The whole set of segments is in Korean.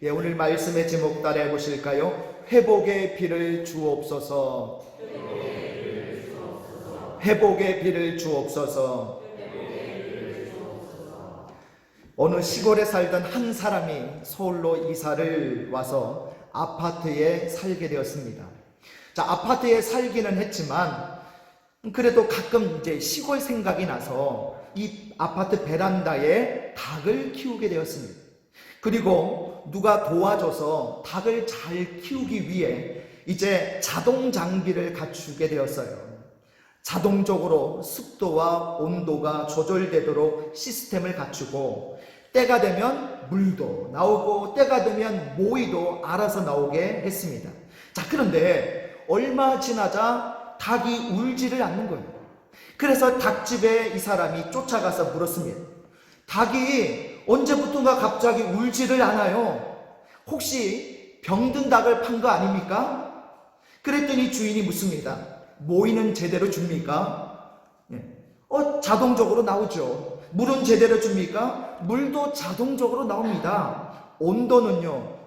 오늘 말씀의 제목 따라해 보실까요? 회복의 비를 주옵소서. 회복의 비를 주옵소서. 어느 시골에 살던 한 사람이 서울로 이사를 와서 아파트에 살게 되었습니다. 자, 아파트에 살기는 했지만 그래도 가끔 이제 시골 생각이 나서 이 아파트 베란다에 닭을 키우게 되었습니다. 그리고 누가 도와줘서 닭을 잘 키우기 위해 이제 자동 장비를 갖추게 되었어요. 자동적으로 습도와 온도가 조절되도록 시스템을 갖추고 때가 되면 물도 나오고 때가 되면 모이도 알아서 나오게 했습니다. 자, 그런데 얼마 지나자 닭이 울지를 않는 거예요. 그래서 닭집에 이 사람이 쫓아가서 물었습니다. 닭이 언제부턴가 갑자기 울지를 않아요. 혹시 병든 닭을 판 거 아닙니까? 그랬더니 주인이 묻습니다. 모이는 제대로 줍니까? 자동적으로 나오죠. 물은 제대로 줍니까? 물도 자동적으로 나옵니다. 온도요,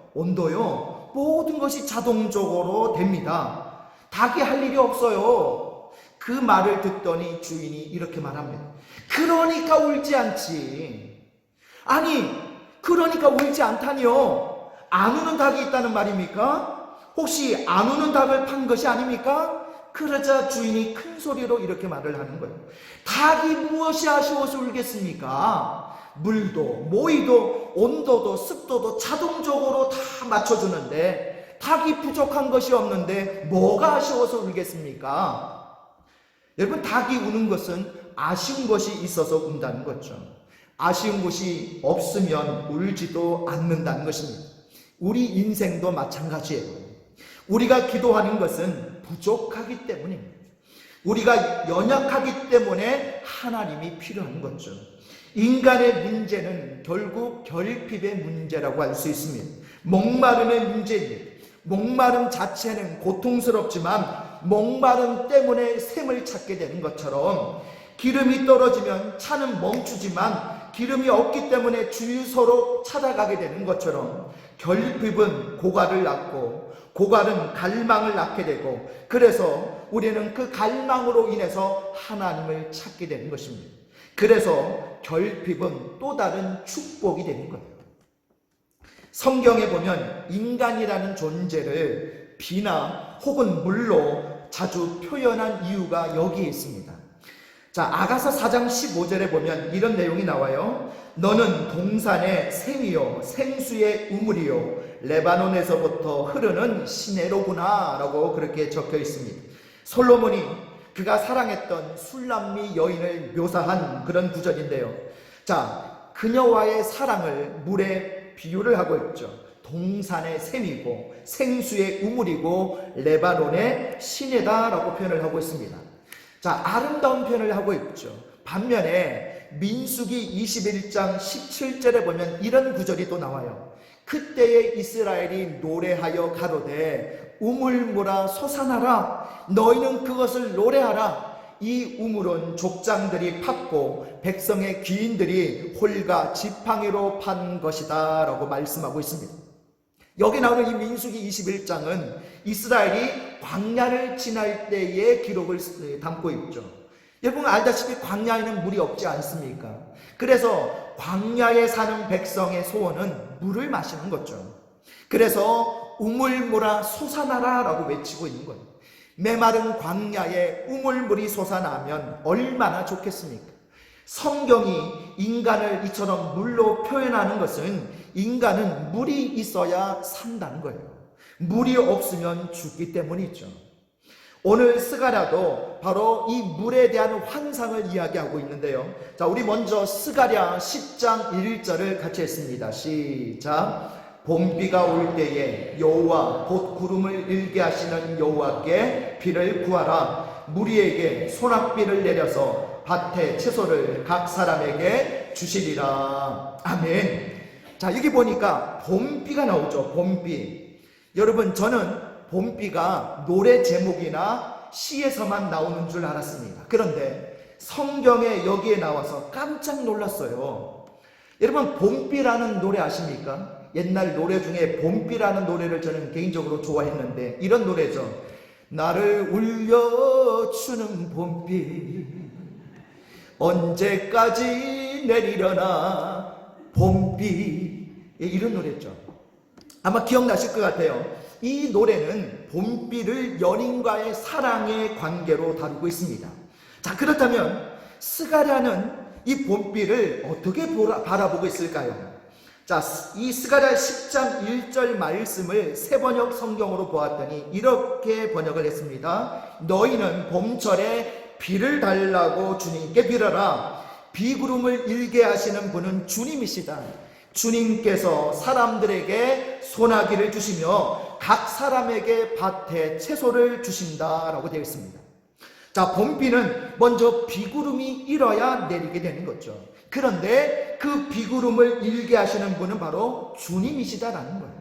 모든 것이 자동적으로 됩니다. 닭이 할 일이 없어요. 그 말을 듣더니 주인이 이렇게 말합니다. 그러니까 울지 않지. 아니, 그러니까 울지 않다니요. 안 우는 닭이 있다는 말입니까? 혹시 안 우는 닭을 판 것이 아닙니까? 그러자 주인이 큰 소리로 이렇게 말을 하는 거예요. 닭이 무엇이 아쉬워서 울겠습니까? 물도, 모이도, 온도도, 습도도 자동적으로 다 맞춰주는데 닭이 부족한 것이 없는데 뭐가 아쉬워서 울겠습니까? 여러분, 닭이 우는 것은 아쉬운 것이 있어서 운다는 거죠. 아쉬운 것이 없으면 울지도 않는다는 것입니다. 우리 인생도 마찬가지예요. 우리가 기도하는 것은 부족하기 때문입니다. 우리가 연약하기 때문에 하나님이 필요한 거죠. 인간의 문제는 결국 결핍의 문제라고 할 수 있습니다. 목마름의 문제입니다. 목마름 자체는 고통스럽지만 목마름 때문에 샘을 찾게 되는 것처럼 기름이 떨어지면 차는 멈추지만 기름이 없기 때문에 주유소로 찾아가게 되는 것처럼 결핍은 고갈을 낳고 고갈은 갈망을 낳게 되고 그래서 우리는 그 갈망으로 인해서 하나님을 찾게 되는 것입니다. 그래서 결핍은 또 다른 축복이 되는 거예요. 성경에 보면 인간이라는 존재를 비나 혹은 물로 자주 표현한 이유가 여기에 있습니다. 자, 아가서 4장 15절에 보면 이런 내용이 나와요. 너는 동산의 샘이요 생수의 우물이요 레바논에서부터 흐르는 시내로구나 라고 그렇게 적혀 있습니다. 솔로몬이 그가 사랑했던 술람미 여인을 묘사한 그런 구절인데요. 자, 그녀와의 사랑을 물에 비유를 하고 있죠. 동산의 샘이고 생수의 우물이고 레바논의 시내다라고 표현을 하고 있습니다. 자, 아름다운 표현을 하고 있죠. 반면에 민수기 21장 17절에 보면 이런 구절이 또 나와요. 그때에 이스라엘이 노래하여 가로되 우물물아 솟아나라 너희는 그것을 노래하라. 이 우물은 족장들이 팠고 백성의 귀인들이 홀가 지팡이로 판 것이다 라고 말씀하고 있습니다. 여기 나오는 이 민수기 21장은 이스라엘이 광야를 지날 때의 기록을 담고 있죠. 여러분 알다시피 광야에는 물이 없지 않습니까? 그래서 광야에 사는 백성의 소원은 물을 마시는 거죠. 그래서 우물물아 솟아나라 라고 외치고 있는 거예요. 메마른 광야에 우물물이 솟아나면 얼마나 좋겠습니까? 성경이 인간을 이처럼 물로 표현하는 것은 인간은 물이 있어야 산다는 거예요. 물이 없으면 죽기 때문이죠. 오늘 스가랴도 바로 이 물에 대한 환상을 이야기하고 있는데요. 자, 우리 먼저 스가랴 10장 1절을 같이 했습니다. 시작. 봄비가 올 때에 여호와 곧 구름을 일게 하시는 여호와께 비를 구하라. 무리에게 소낙비를 내려서 밭에 채소를 각 사람에게 주시리라. 아멘. 자, 여기 보니까 봄비가 나오죠. 봄비. 여러분, 저는 봄비가 노래 제목이나 시에서만 나오는 줄 알았습니다. 그런데 성경에 여기에 나와서 깜짝 놀랐어요. 여러분, 봄비라는 노래 아십니까? 옛날 노래 중에 봄비라는 노래를 저는 개인적으로 좋아했는데 이런 노래죠. 나를 울려주는 봄비 언제까지 내리려나 봄비, 이런 노래죠. 아마 기억나실 것 같아요. 이 노래는 봄비를 연인과의 사랑의 관계로 다루고 있습니다. 자, 그렇다면 스가랴는 이 봄비를 어떻게 바라보고 있을까요? 자, 이 스가랴 10장 1절 말씀을 새번역 성경으로 보았더니 이렇게 번역을 했습니다. 너희는 봄철에 비를 달라고 주님께 빌어라. 비구름을 일게 하시는 분은 주님이시다. 주님께서 사람들에게 소나기를 주시며 각 사람에게 밭에 채소를 주신다라고 되어 있습니다. 자, 봄비는 먼저 비구름이 일어야 내리게 되는 거죠. 그런데 그 비구름을 일게 하시는 분은 바로 주님이시다라는 거예요.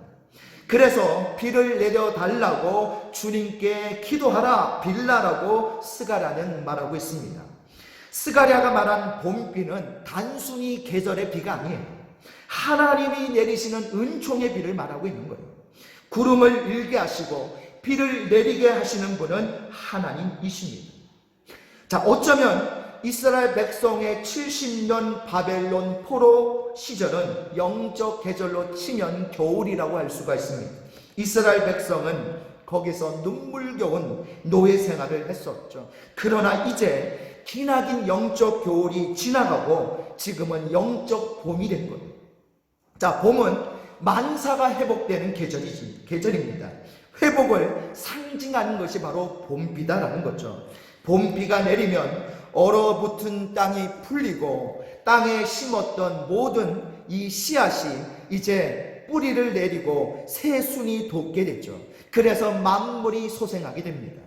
그래서 비를 내려달라고 주님께 기도하라, 빌라라고 스가랴는 말하고 있습니다. 스가랴가 말한 봄비는 단순히 계절의 비가 아니에요. 하나님이 내리시는 은총의 비를 말하고 있는 거예요. 구름을 일게 하시고 비를 내리게 하시는 분은 하나님이십니다. 자, 어쩌면 이스라엘 백성의 70년 바벨론 포로 시절은 영적 계절로 치면 겨울이라고 할 수가 있습니다. 이스라엘 백성은 거기서 눈물겨운 노예 생활을 했었죠. 그러나 이제 기나긴 영적 겨울이 지나가고 지금은 영적 봄이 된 거예요. 자, 봄은 만사가 회복되는 계절입니다. 회복을 상징하는 것이 바로 봄비다라는 거죠. 봄비가 내리면 얼어붙은 땅이 풀리고 땅에 심었던 모든 이 씨앗이 이제 뿌리를 내리고 새순이 돋게 되죠. 그래서 만물이 소생하게 됩니다.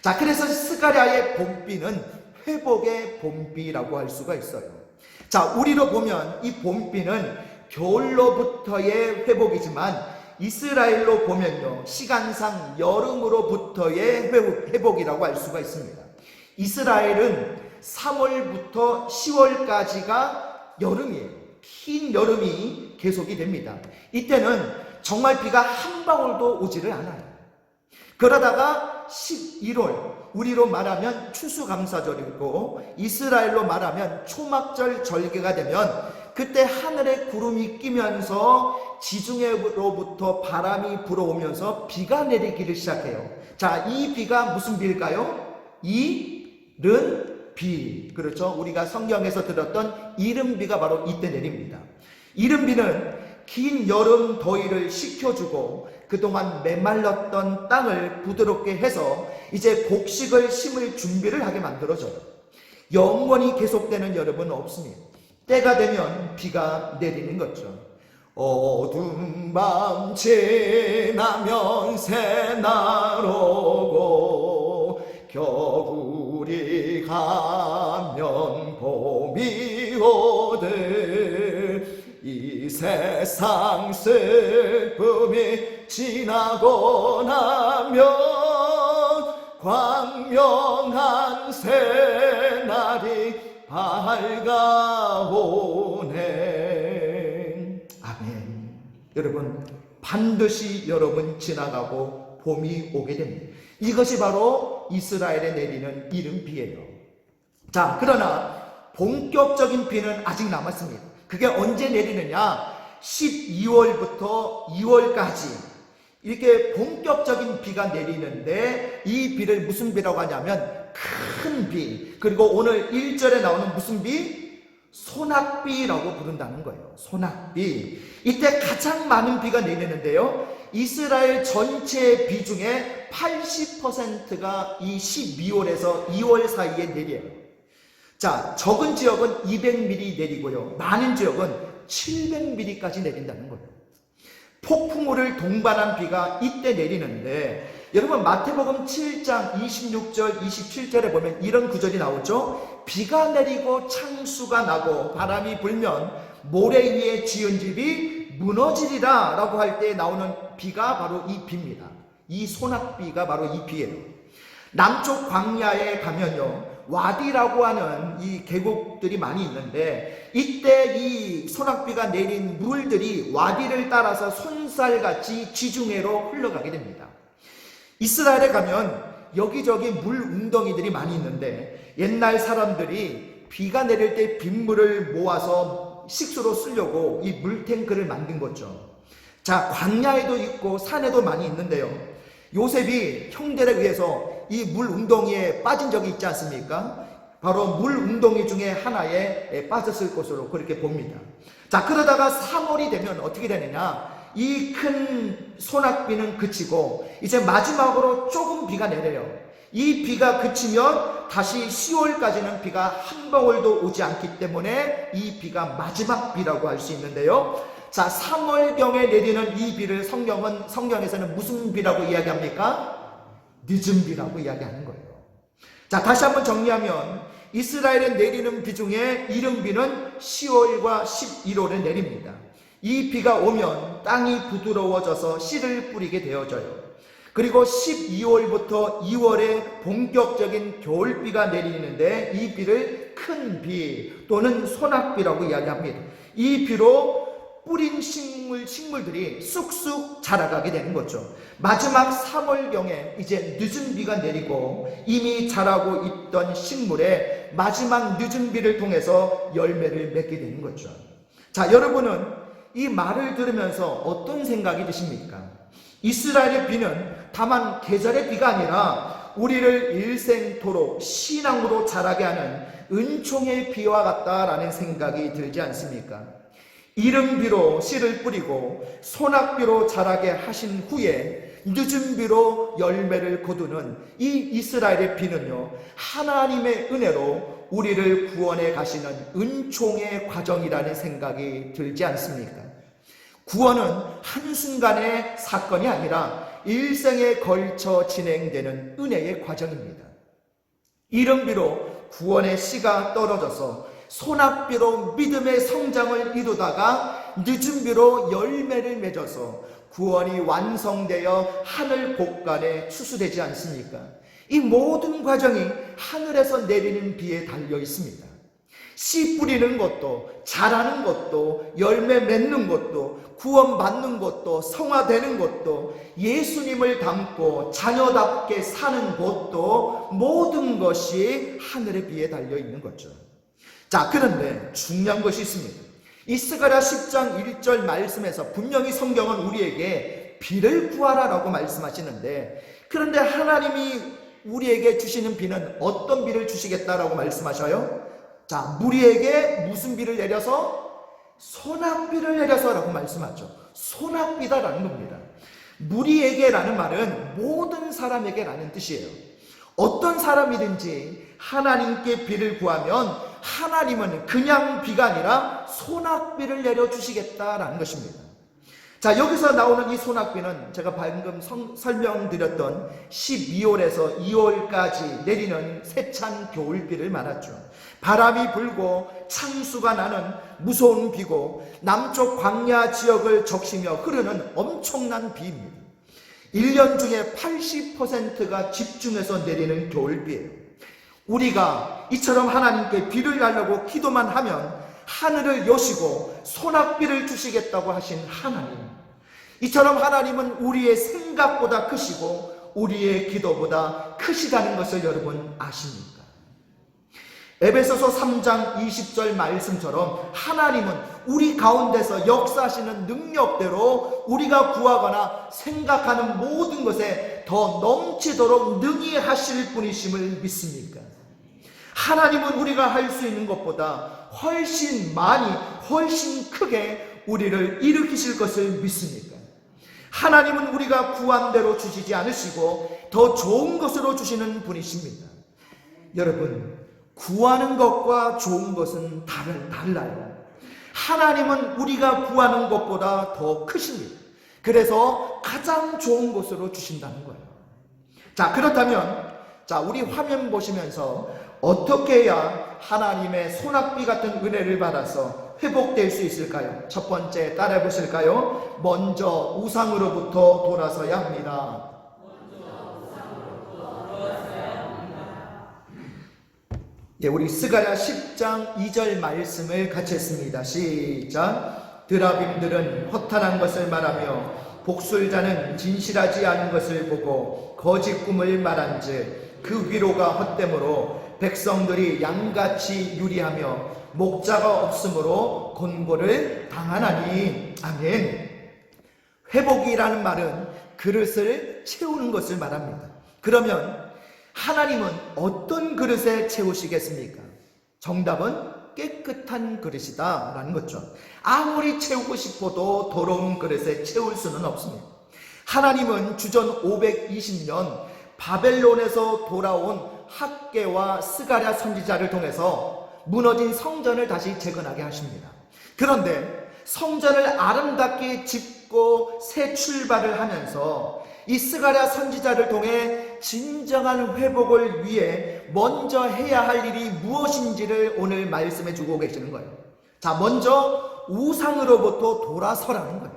자, 그래서 스가랴의 봄비는 회복의 봄비라고 할 수가 있어요. 자, 우리로 보면 이 봄비는 겨울로부터의 회복이지만 이스라엘로 보면요, 시간상 여름으로부터의 회복이라고 할 수가 있습니다. 이스라엘은 3월부터 10월까지가 여름이에요. 긴 여름이 계속이 됩니다. 이때는 정말 비가 한 방울도 오지를 않아요. 그러다가 11월, 우리로 말하면 추수감사절이고 이스라엘로 말하면 초막절 절기가 되면 그때 하늘에 구름이 끼면서 지중해로부터 바람이 불어오면서 비가 내리기를 시작해요. 자, 이 비가 무슨 비일까요? 이른비. 그렇죠? 우리가 성경에서 들었던 이른비가 바로 이때 내립니다. 이른비는 긴 여름 더위를 식혀주고 그동안 메말랐던 땅을 부드럽게 해서 이제 곡식을 심을 준비를 하게 만들어줘요. 영원히 계속되는 여름은 없습니다. 때가 되면 비가 내리는 거죠. 어두운 밤 지나면 새날 오고 겨울이 가면 봄이 오듯 이 세상 슬픔이 지나고 나면 광명한 새날이 밝아오네. 아멘. 여러분, 반드시 여름은 지나가고 봄이 오게 됩니다. 이것이 바로 이스라엘에 내리는 이른비예요. 자, 그러나 본격적인 비는 아직 남았습니다. 그게 언제 내리느냐? 12월부터 2월까지 이렇게 본격적인 비가 내리는데 이 비를 무슨 비라고 하냐면 큰 비, 그리고 오늘 1절에 나오는 무슨 비? 소낙비라고 부른다는 거예요. 소낙비. 이때 가장 많은 비가 내리는데요, 이스라엘 전체 비 중에 80%가 이 12월에서 2월 사이에 내려요. 자, 적은 지역은 200mm 내리고요, 많은 지역은 700mm까지 내린다는 거예요. 폭풍우를 동반한 비가 이때 내리는데, 여러분 마태복음 7장 26절 27절에 보면 이런 구절이 나오죠. 비가 내리고 창수가 나고 바람이 불면 모래 위에 지은 집이 무너지리라 라고 할 때 나오는 비가 바로 이 비입니다. 이 소낙비가 바로 이 비예요. 남쪽 광야에 가면요, 와디라고 하는 이 계곡들이 많이 있는데, 이때 이 소낙비가 내린 물들이 와디를 따라서 손살같이 지중해로 흘러가게 됩니다. 이스라엘에 가면 여기저기 물 웅덩이들이 많이 있는데, 옛날 사람들이 비가 내릴 때 빗물을 모아서 식수로 쓰려고 이 물탱크를 만든 거죠. 자, 광야에도 있고 산에도 많이 있는데요, 요셉이 형들에 의해서 이 물 웅덩이에 빠진 적이 있지 않습니까? 바로 물 웅덩이 중에 하나에 빠졌을 것으로 그렇게 봅니다. 자, 그러다가 3월이 되면 어떻게 되느냐, 이 큰 소낙비는 그치고 이제 마지막으로 조금 비가 내려요. 이 비가 그치면 다시 10월까지는 비가 한 방울도 오지 않기 때문에 이 비가 마지막 비라고 할 수 있는데요, 자, 3월경에 내리는 이 비를 성경에서는 무슨 비라고 이야기합니까? 늦은 비라고 이야기하는 거예요. 자, 다시 한번 정리하면 이스라엘에 내리는 비 중에 이른비는 10월과 11월에 내립니다. 이 비가 오면 땅이 부드러워져서 씨를 뿌리게 되어져요. 그리고 12월부터 2월에 본격적인 겨울비가 내리는데, 이 비를 큰 비 또는 소낙비라고 이야기합니다. 이 비로 뿌린 식물들이 쑥쑥 자라가게 되는 거죠. 마지막 3월경에 이제 늦은 비가 내리고 이미 자라고 있던 식물에 마지막 늦은 비를 통해서 열매를 맺게 되는 거죠. 자, 여러분은 이 말을 들으면서 어떤 생각이 드십니까? 이스라엘의 비는 다만 계절의 비가 아니라 우리를 일생토록 신앙으로 자라게 하는 은총의 비와 같다라는 생각이 들지 않습니까? 이른 비로 씨를 뿌리고 소낙비로 자라게 하신 후에 늦은 비로 열매를 거두는 이 이스라엘의 비는요, 하나님의 은혜로 우리를 구원해 가시는 은총의 과정이라는 생각이 들지 않습니까? 구원은 한순간의 사건이 아니라 일생에 걸쳐 진행되는 은혜의 과정입니다. 이른 비로 구원의 씨가 떨어져서 소낙비로 믿음의 성장을 이루다가 늦은 비로 열매를 맺어서 구원이 완성되어 하늘 곳간에 추수되지 않습니까? 이 모든 과정이 하늘에서 내리는 비에 달려 있습니다. 씨 뿌리는 것도, 자라는 것도, 열매 맺는 것도, 구원받는 것도, 성화되는 것도, 예수님을 닮고 자녀답게 사는 것도, 모든 것이 하늘의 비에 달려 있는 거죠. 자, 그런데 중요한 것이 있습니다. 이 스가랴 10장 1절 말씀에서 분명히 성경은 우리에게 비를 구하라라고 말씀하시는데, 그런데 하나님이 우리에게 주시는 비는 어떤 비를 주시겠다라고 말씀하셔요? 자, 우리에게 무슨 비를 내려서? 소낙비를 내려서라고 말씀하죠. 소낙비다라는 겁니다. 무리에게라는 말은 모든 사람에게라는 뜻이에요. 어떤 사람이든지 하나님께 비를 구하면 하나님은 그냥 비가 아니라 소낙비를 내려주시겠다라는 것입니다. 자, 여기서 나오는 이 소낙비는 제가 방금 설명드렸던 12월에서 2월까지 내리는 세찬 겨울비를 말하죠. 바람이 불고 창수가 나는 무서운 비고 남쪽 광야 지역을 적시며 흐르는 엄청난 비입니다. 1년 중에 80%가 집중해서 내리는 겨울비예요. 우리가 이처럼 하나님께 비를 달라고 기도만 하면 하늘을 여시고 소낙비를 주시겠다고 하신 하나님, 이처럼 하나님은 우리의 생각보다 크시고 우리의 기도보다 크시다는 것을 여러분 아십니까? 에베소서 3장 20절 말씀처럼 하나님은 우리 가운데서 역사하시는 능력대로 우리가 구하거나 생각하는 모든 것에 더 넘치도록 능히 하실 분이심을 믿습니까? 하나님은 우리가 할 수 있는 것보다 훨씬 많이, 훨씬 크게 우리를 일으키실 것을 믿습니까? 하나님은 우리가 구한 대로 주시지 않으시고 더 좋은 것으로 주시는 분이십니다. 여러분, 구하는 것과 좋은 것은 달라요. 하나님은 우리가 구하는 것보다 더 크십니다. 그래서 가장 좋은 것으로 주신다는 거예요. 자, 그렇다면 우리 화면 보시면서 어떻게 해야 하나님의 소낙비 같은 은혜를 받아서 회복될 수 있을까요? 첫 번째, 따라해 보실까요? 먼저 우상으로부터 돌아서야 합니다. 예, 우리 스가랴 10장 2절 말씀을 같이 했습니다. 시작. 드라빔들은 허탄한 것을 말하며 복술자는 진실하지 않은 것을 보고 거짓 꿈을 말한즉 그 위로가 헛됨으로 백성들이 양같이 유리하며 목자가 없으므로 곤고를 당하나니. 아멘. 회복이라는 말은 그릇을 채우는 것을 말합니다. 그러면 하나님은 어떤 그릇에 채우시겠습니까? 정답은 깨끗한 그릇이다 라는 거죠. 아무리 채우고 싶어도 더러운 그릇에 채울 수는 없습니다. 하나님은 주전 520년 바벨론에서 돌아온 학개와 스가랴 선지자를 통해서 무너진 성전을 다시 재건하게 하십니다. 그런데 성전을 아름답게 짓고 새 출발을 하면서 이 스가랴 선지자를 통해 진정한 회복을 위해 먼저 해야 할 일이 무엇인지를 오늘 말씀해 주고 계시는 거예요. 자, 먼저 우상으로부터 돌아서라는 거예요.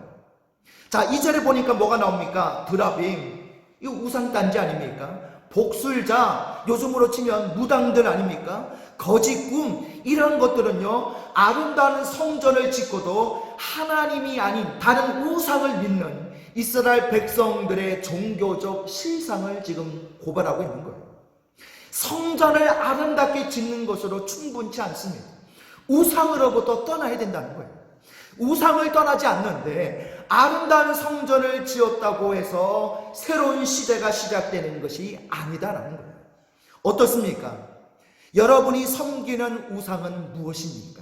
자, 2절에 보니까 뭐가 나옵니까? 드라빔, 이거 우상단지 아닙니까? 복술자, 요즘으로 치면 무당들 아닙니까? 거짓 꿈, 이런 것들은요, 아름다운 성전을 짓고도 하나님이 아닌 다른 우상을 믿는 이스라엘 백성들의 종교적 실상을 지금 고발하고 있는 거예요. 성전을 아름답게 짓는 것으로 충분치 않습니다. 우상으로부터 떠나야 된다는 거예요. 우상을 떠나지 않는데 아름다운 성전을 지었다고 해서 새로운 시대가 시작되는 것이 아니다라는 거예요. 어떻습니까? 여러분이 섬기는 우상은 무엇입니까?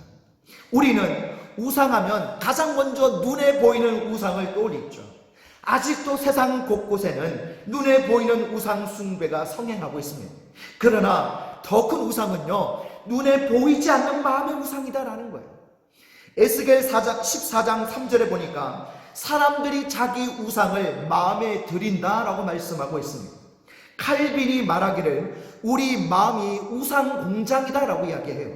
우리는 우상하면 가장 먼저 눈에 보이는 우상을 떠올리죠. 아직도 세상 곳곳에는 눈에 보이는 우상 숭배가 성행하고 있습니다. 그러나 더 큰 우상은요, 눈에 보이지 않는 마음의 우상이다라는 거예요. 에스겔 14장 3절에 보니까 사람들이 자기 우상을 마음에 들인다라고 말씀하고 있습니다. 칼빈이 말하기를 우리 마음이 우상 공장이다라고 이야기해요.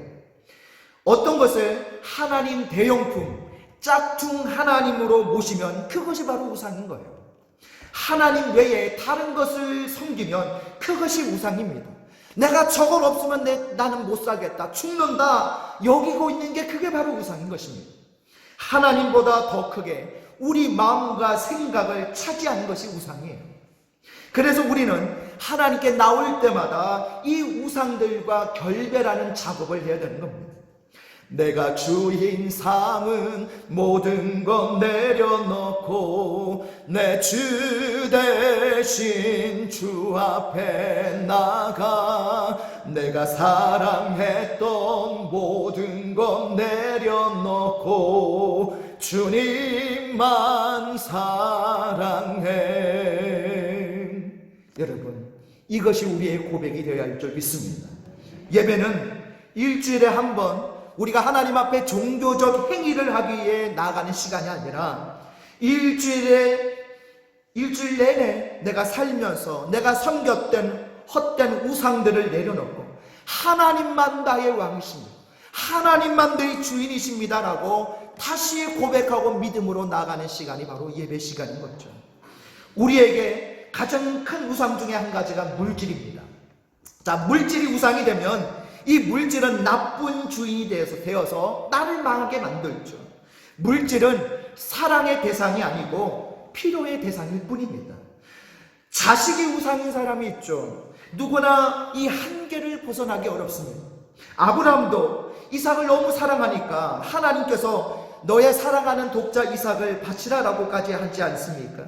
어떤 것을 하나님 대용품, 짝퉁 하나님으로 모시면 그것이 바로 우상인 거예요. 하나님 외에 다른 것을 섬기면 그것이 우상입니다. 내가 저걸 없으면 나는 못 살겠다, 죽는다, 여기고 있는 게 그게 바로 우상인 것입니다. 하나님보다 더 크게 우리 마음과 생각을 차지하는 것이 우상이에요. 그래서 우리는 하나님께 나올 때마다 이 우상들과 결별하는 작업을 해야 되는 겁니다. 내가 주인 삼은 모든 것 내려놓고 내 주 대신 주 앞에 나가 내가 사랑했던 모든 것 내려놓고 주님만 사랑해. 여러분, 이것이 우리의 고백이 되어야 할 줄 믿습니다. 예배는 일주일에 한 번 우리가 하나님 앞에 종교적 행위를 하기 위해 나아가는 시간이 아니라 일주일 내내 내가 살면서 내가 섬겼던 헛된 우상들을 내려놓고 하나님만 나의 왕이십니다, 하나님만 내 주인이십니다라고 다시 고백하고 믿음으로 나아가는 시간이 바로 예배 시간인 거죠. 우리에게 가장 큰 우상 중에 한 가지가 물질입니다. 자, 물질이 우상이 되면 이 물질은 나쁜 주인이 되어서 나를 망하게 만들죠. 물질은 사랑의 대상이 아니고 필요의 대상일 뿐입니다. 자식이 우상인 사람이 있죠. 누구나 이 한계를 벗어나기 어렵습니다. 아브라함도 이삭을 너무 사랑하니까 하나님께서 너의 사랑하는 독자 이삭을 바치라라고까지 하지 않습니까?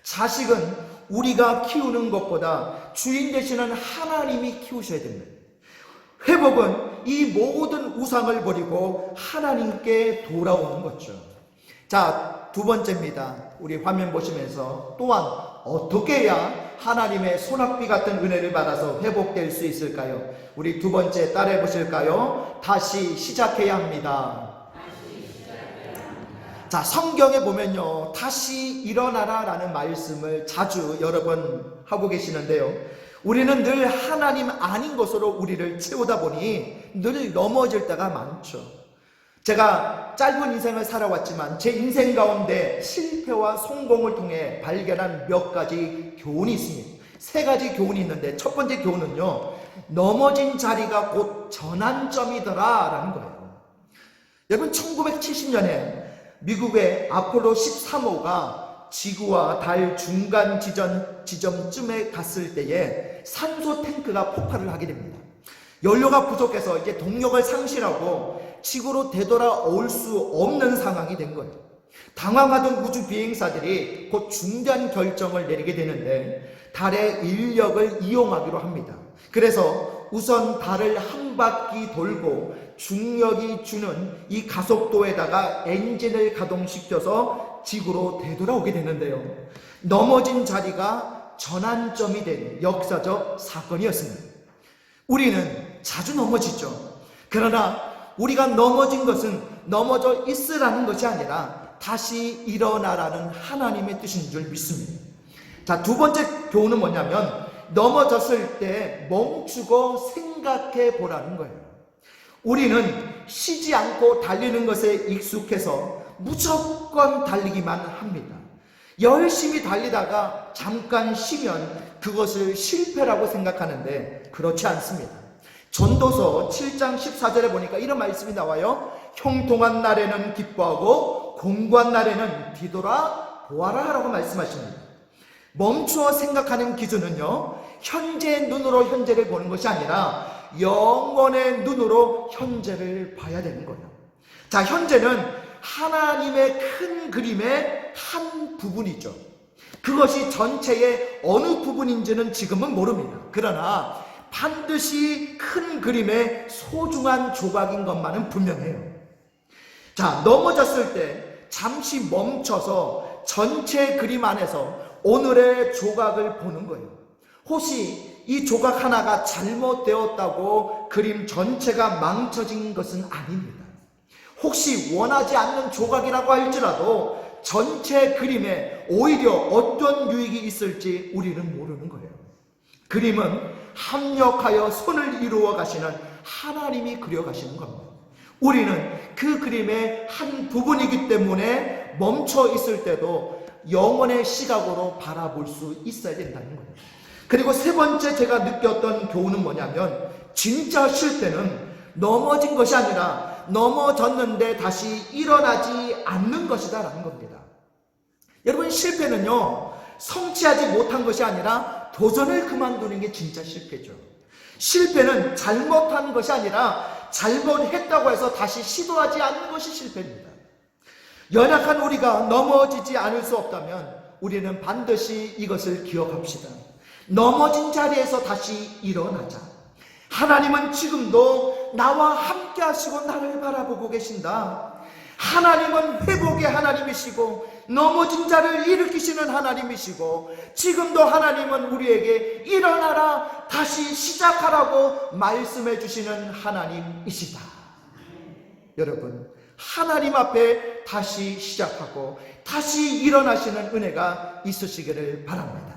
자식은 우리가 키우는 것보다 주인 되시는 하나님이 키우셔야 됩니다. 회복은 이 모든 우상을 버리고 하나님께 돌아오는 거죠. 자, 두 번째입니다. 우리 화면 보시면서 또한 어떻게 해야 하나님의 소낙비 같은 은혜를 받아서 회복될 수 있을까요? 우리 두 번째 따라해 보실까요? 다시 시작해야 합니다. 자, 성경에 보면요, 다시 일어나라 라는 말씀을 자주 여러 번 하고 계시는데요, 우리는 늘 하나님 아닌 것으로 우리를 채우다 보니 늘 넘어질 때가 많죠. 제가 짧은 인생을 살아왔지만 제 인생 가운데 실패와 성공을 통해 발견한 몇 가지 교훈이 있습니다. 세 가지 교훈이 있는데, 첫 번째 교훈은요, 넘어진 자리가 곧 전환점이더라 라는 거예요. 여러분, 1970년에 미국의 아폴로 13호가 지구와 달 중간 지점쯤에 갔을 때에 산소 탱크가 폭발을 하게 됩니다. 연료가 부족해서 이제 동력을 상실하고 지구로 되돌아올 수 없는 상황이 된 거예요. 당황하던 우주 비행사들이 곧 중대한 결정을 내리게 되는데, 달의 인력을 이용하기로 합니다. 그래서 우선 달을 한 바퀴 돌고 중력이 주는 이 가속도에다가 엔진을 가동시켜서 지구로 되돌아오게 되는데요. 넘어진 자리가 전환점이 된 역사적 사건이었습니다. 우리는 자주 넘어지죠. 그러나 우리가 넘어진 것은 넘어져 있으라는 것이 아니라 다시 일어나라는 하나님의 뜻인 줄 믿습니다. 자, 두 번째 교훈은 뭐냐면, 넘어졌을 때 멈추고 생각해 보라는 거예요. 우리는 쉬지 않고 달리는 것에 익숙해서 무조건 달리기만 합니다. 열심히 달리다가 잠깐 쉬면 그것을 실패라고 생각하는데 그렇지 않습니다. 전도서 7장 14절에 보니까 이런 말씀이 나와요. 형통한 날에는 기뻐하고 공고한 날에는 뒤돌아 보아라 라고 말씀하십니다. 멈추어 생각하는 기준은요, 현재의 눈으로 현재를 보는 것이 아니라 영원의 눈으로 현재를 봐야 되는 거예요. 자, 현재는 하나님의 큰 그림의 한 부분이죠. 그것이 전체의 어느 부분인지는 지금은 모릅니다. 그러나 반드시 큰 그림의 소중한 조각인 것만은 분명해요. 자, 넘어졌을 때 잠시 멈춰서 전체 그림 안에서 오늘의 조각을 보는 거예요. 혹시 이 조각 하나가 잘못되었다고 그림 전체가 망쳐진 것은 아닙니다. 혹시 원하지 않는 조각이라고 할지라도 전체 그림에 오히려 어떤 유익이 있을지 우리는 모르는 거예요. 그림은 합력하여 손을 이루어 가시는 하나님이 그려 가시는 겁니다. 우리는 그 그림의 한 부분이기 때문에 멈춰 있을 때도 영원의 시각으로 바라볼 수 있어야 된다는 거예요. 그리고 세 번째 제가 느꼈던 교훈은 뭐냐면, 진짜 쉴 때는 넘어진 것이 아니라 넘어졌는데 다시 일어나지 않는 것이다 라는 겁니다. 여러분, 실패는요, 성취하지 못한 것이 아니라 도전을 그만두는 게 진짜 실패죠. 실패는 잘못한 것이 아니라 잘못했다고 해서 다시 시도하지 않는 것이 실패입니다. 연약한 우리가 넘어지지 않을 수 없다면 우리는 반드시 이것을 기억합시다. 넘어진 자리에서 다시 일어나자. 하나님은 지금도 나와 함께 하시고 나를 바라보고 계신다. 하나님은 회복의 하나님이시고 넘어진 자를 일으키시는 하나님이시고 지금도 하나님은 우리에게 일어나라, 다시 시작하라고 말씀해 주시는 하나님이시다. 여러분, 하나님 앞에 다시 시작하고 다시 일어나시는 은혜가 있으시기를 바랍니다.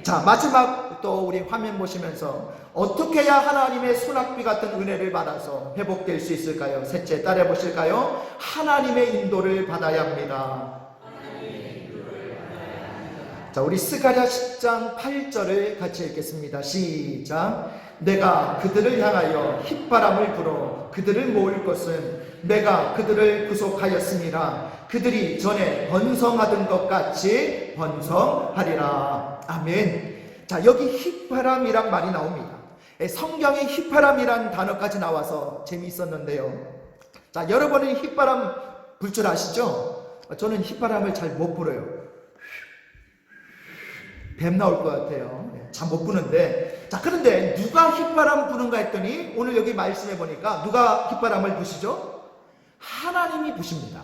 자, 마지막 또 우리 화면 보시면서 어떻게 해야 하나님의 소낙비 같은 은혜를 받아서 회복될 수 있을까요? 셋째, 따라해 보실까요? 하나님의 인도를 받아야 합니다. 자, 우리 스가랴 10장 8절을 같이 읽겠습니다. 시작. 내가 그들을 향하여 휘바람을 불어 그들을 모을 것은 내가 그들을 구속하였음이라. 그들이 전에 번성하던 것 같이 번성하리라. 아멘. 자, 여기 휘바람이란 말이 나옵니다. 성경에 휘바람이란 단어까지 나와서 재미있었는데요. 자, 여러분은 휘바람 불 줄 아시죠? 저는 휘바람을 잘 못 불어요. 뱀 나올 것 같아요. 잘 못 부는데. 자, 그런데 누가 휘바람 부는가 했더니 오늘 여기 말씀해 보니까 누가 휘바람을 부시죠? 하나님이 부십니다.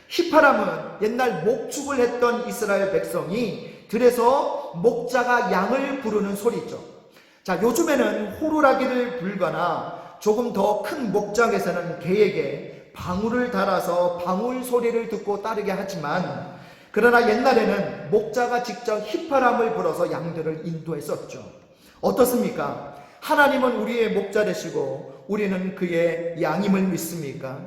휘바람은 옛날 목축을 했던 이스라엘 백성이 들에서 목자가 양을 부르는 소리죠. 자, 요즘에는 호루라기를 불거나 조금 더 큰 목장에서는 개에게 방울을 달아서 방울 소리를 듣고 따르게 하지만, 그러나 옛날에는 목자가 직접 휘바람을 불어서 양들을 인도했었죠. 어떻습니까? 하나님은 우리의 목자 되시고 우리는 그의 양임을 믿습니까?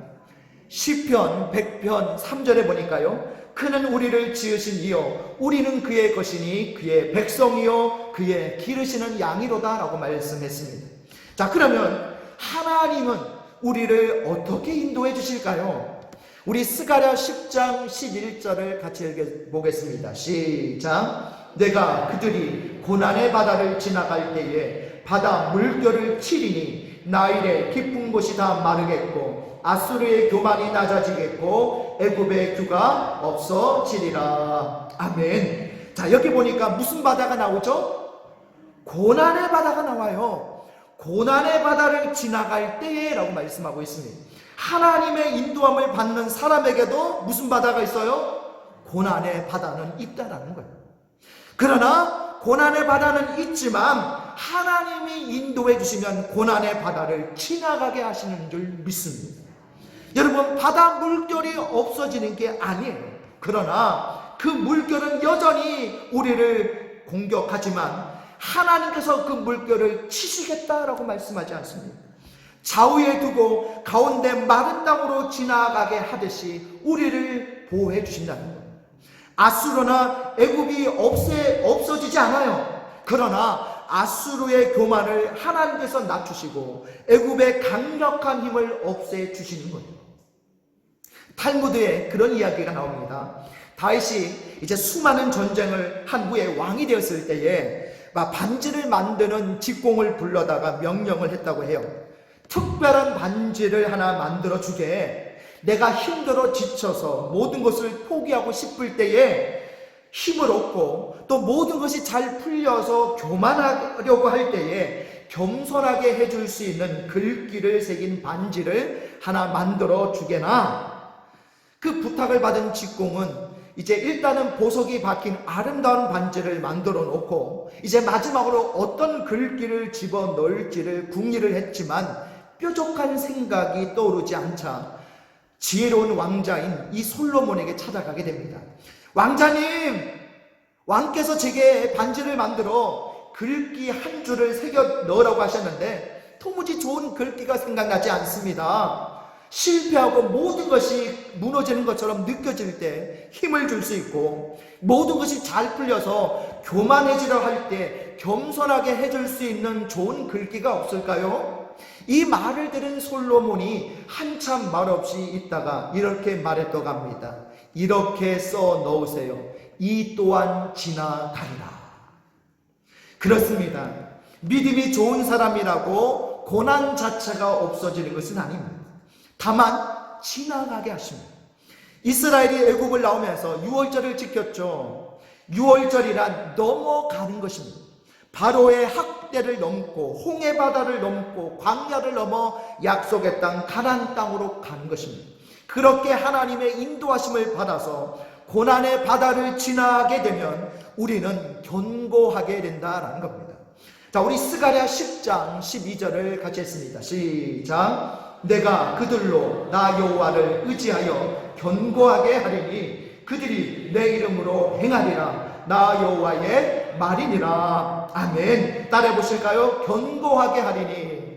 시편 100편 3절에 보니까요, 그는 우리를 지으신 이요 우리는 그의 것이니 그의 백성이요 그의 기르시는 양이로다 라고 말씀했습니다. 자, 그러면 하나님은 우리를 어떻게 인도해 주실까요? 우리 스가랴 10장 11절을 같이 읽어보겠습니다. 시작. 내가 그들이 고난의 바다를 지나갈 때에 바다 물결을 치리니 나일의 깊은 곳이 다 마르겠고 아수르의 교만이 낮아지겠고 애굽의 규가 없어지리라. 아멘. 자, 여기 보니까 무슨 바다가 나오죠? 고난의 바다가 나와요. 고난의 바다를 지나갈 때에 라고 말씀하고 있습니다. 하나님의 인도함을 받는 사람에게도 무슨 바다가 있어요? 고난의 바다는 있다라는 거예요. 그러나 고난의 바다는 있지만 하나님이 인도해 주시면 고난의 바다를 지나가게 하시는 줄 믿습니다. 여러분, 바다 물결이 없어지는 게 아니에요. 그러나 그 물결은 여전히 우리를 공격하지만 하나님께서 그 물결을 치시겠다라고 말씀하지 않습니다. 좌우에 두고 가운데 마른 땅으로 지나가게 하듯이 우리를 보호해 주신다는 거예요. 아수르나 애굽이 없어지지 않아요. 그러나 아수르의 교만을 하나님께서 낮추시고 애굽의 강력한 힘을 없애 주시는 거예요. 탈무드에 그런 이야기가 나옵니다. 다윗이 이제 수많은 전쟁을 한 후에 왕이 되었을 때에 반지를 만드는 직공을 불러다가 명령을 했다고 해요. 특별한 반지를 하나 만들어 주게. 내가 힘들어 지쳐서 모든 것을 포기하고 싶을 때에 힘을 얻고 또 모든 것이 잘 풀려서 교만하려고 할 때에 겸손하게 해줄 수 있는 글귀를 새긴 반지를 하나 만들어 주게나. 그 부탁을 받은 직공은 이제 일단은 보석이 박힌 아름다운 반지를 만들어 놓고 이제 마지막으로 어떤 글귀를 집어 넣을지를 궁리를 했지만 뾰족한 생각이 떠오르지 않자 지혜로운 왕자인 이 솔로몬에게 찾아가게 됩니다. 왕자님, 왕께서 제게 반지를 만들어 글귀 한 줄을 새겨 넣으라고 하셨는데 도무지 좋은 글귀가 생각나지 않습니다. 실패하고 모든 것이 무너지는 것처럼 느껴질 때 힘을 줄 수 있고 모든 것이 잘 풀려서 교만해지려 할 때 겸손하게 해줄 수 있는 좋은 글귀가 없을까요? 이 말을 들은 솔로몬이 한참 말없이 있다가 이렇게 말했다고 합니다. 이렇게 써 넣으세요. 이 또한 지나가리라. 그렇습니다. 믿음이 좋은 사람이라고 고난 자체가 없어지는 것은 아닙니다. 다만 지나가게 하십니다. 이스라엘이 애굽을 나오면서 유월절을 지켰죠. 유월절이란 넘어가는 것입니다. 바로의 학대를 넘고 홍해 바다를 넘고 광야를 넘어 약속의 땅 가나안 땅으로 가는 것입니다. 그렇게 하나님의 인도하심을 받아서 고난의 바다를 지나게 되면 우리는 견고하게 된다라는 겁니다. 자, 우리 스가랴 10장 12절을 같이 했습니다. 시작. 내가 그들로 나 여호와를 의지하여 견고하게 하리니 그들이 내 이름으로 행하리라. 나 여호와의 말이니라. 아멘. 따라해 보실까요? 견고하게 하리니.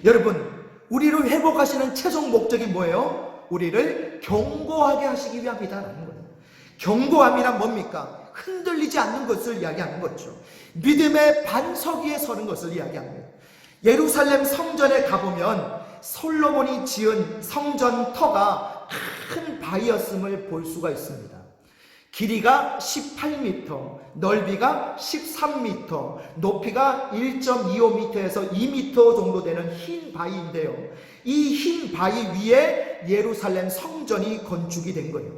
여러분, 우리를 회복하시는 최종 목적이 뭐예요? 우리를 견고하게 하시기 위함이다라는 거예요. 견고함이란 뭡니까? 흔들리지 않는 것을 이야기하는 거죠. 믿음의 반석 위에 서는 것을 이야기합니다. 예루살렘 성전에 가보면 솔로몬이 지은 성전 터가 큰 바위였음을 볼 수가 있습니다. 길이가 18m, 넓이가 13m, 높이가 1.25m에서 2m 정도 되는 흰 바위인데요. 이 흰 바위 위에 예루살렘 성전이 건축이 된 거예요.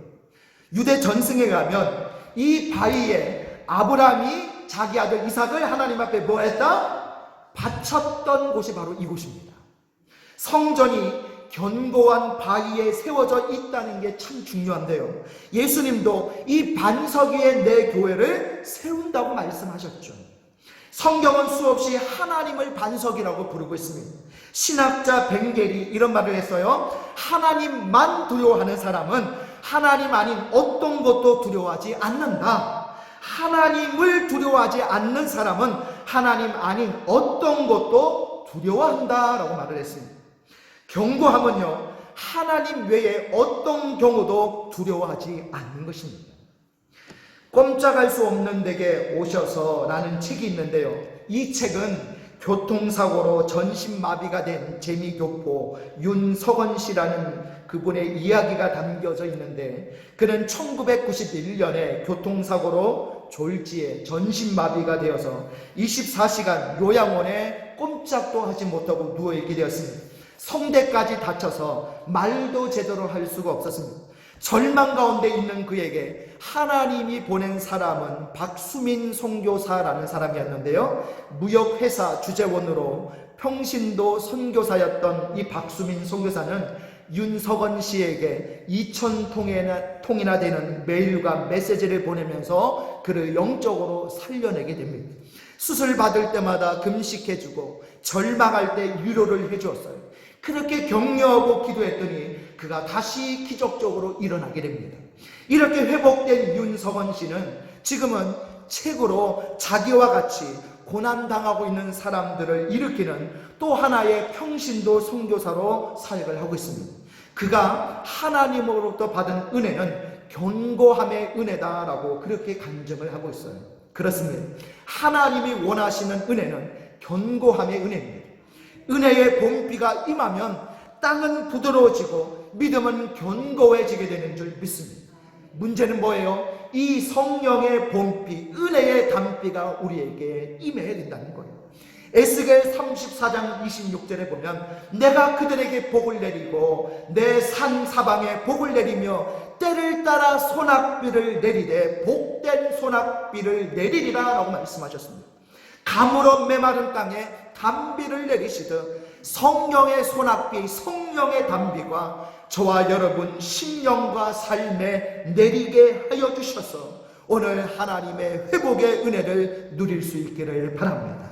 유대 전승에 가면 이 바위에 아브라함이 자기 아들 이삭을 하나님 앞에 뭐 했다? 바쳤던 곳이 바로 이곳입니다. 성전이 견고한 바위에 세워져 있다는 게 참 중요한데요. 예수님도 이 반석 위에 내 교회를 세운다고 말씀하셨죠. 성경은 수없이 하나님을 반석이라고 부르고 있습니다. 신학자 벵겔이 이런 말을 했어요. 하나님만 두려워하는 사람은 하나님 아닌 어떤 것도 두려워하지 않는다. 하나님을 두려워하지 않는 사람은 하나님 아닌 어떤 것도 두려워한다라고 말을 했습니다. 견고함은요, 하나님 외에 어떤 경우도 두려워하지 않는 것입니다. 꼼짝할 수 없는 데게 오셔서 라는 책이 있는데요. 이 책은 교통사고로 전신마비가 된 재미교포 윤석원 씨라는 그분의 이야기가 담겨져 있는데, 그는 1991년에 교통사고로 졸지에 전신마비가 되어서 24시간 요양원에 꼼짝도 하지 못하고 누워있게 되었습니다. 성대까지 다쳐서 말도 제대로 할 수가 없었습니다. 절망 가운데 있는 그에게 하나님이 보낸 사람은 박수민 선교사라는 사람이었는데요. 무역회사 주재원으로 평신도 선교사였던 이 박수민 선교사는 윤석원 씨에게 2,000통이나 되는 메일과 메시지를 보내면서 그를 영적으로 살려내게 됩니다. 수술 받을 때마다 금식해주고 절망할 때 위로를 해주었어요. 그렇게 격려하고 기도했더니 그가 다시 기적적으로 일어나게 됩니다. 이렇게 회복된 윤석원 씨는 지금은 책으로 자기와 같이 고난당하고 있는 사람들을 일으키는 또 하나의 평신도 선교사로 사역을 하고 있습니다. 그가 하나님으로부터 받은 은혜는 견고함의 은혜다라고 그렇게 간증을 하고 있어요. 그렇습니다. 하나님이 원하시는 은혜는 견고함의 은혜입니다. 은혜의 봄비가 임하면 땅은 부드러워지고 믿음은 견고해지게 되는 줄 믿습니다. 문제는 뭐예요? 이 성령의 봄비, 은혜의 담비가 우리에게 임해야 된다는 거예요. 에스겔 34장 26절에 보면 내가 그들에게 복을 내리고 내 산 사방에 복을 내리며 때를 따라 소낙비를 내리되 복된 소낙비를 내리리라 라고 말씀하셨습니다. 가물어 메마른 땅에 담비를 내리시듯 성령의 소낙비, 성령의 담비가 저와 여러분 심령과 삶에 내리게 하여 주셔서 오늘 하나님의 회복의 은혜를 누릴 수 있기를 바랍니다.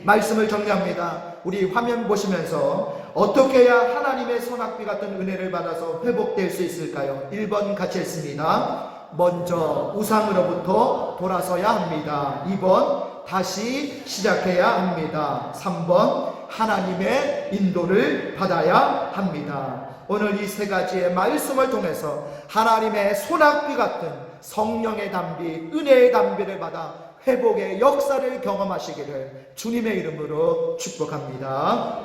말씀을 정리합니다. 우리 화면 보시면서 어떻게 해야 하나님의 소낙비 같은 은혜를 받아서 회복될 수 있을까요? 1번 같이 했습니다. 먼저 우상으로부터 돌아서야 합니다. 2번 다시 시작해야 합니다. 3번 하나님의 인도를 받아야 합니다. 오늘 이 세 가지의 말씀을 통해서 하나님의 소낙비 같은 성령의 담비, 은혜의 담비를 받아 회복의 역사를 경험하시기를 주님의 이름으로 축복합니다.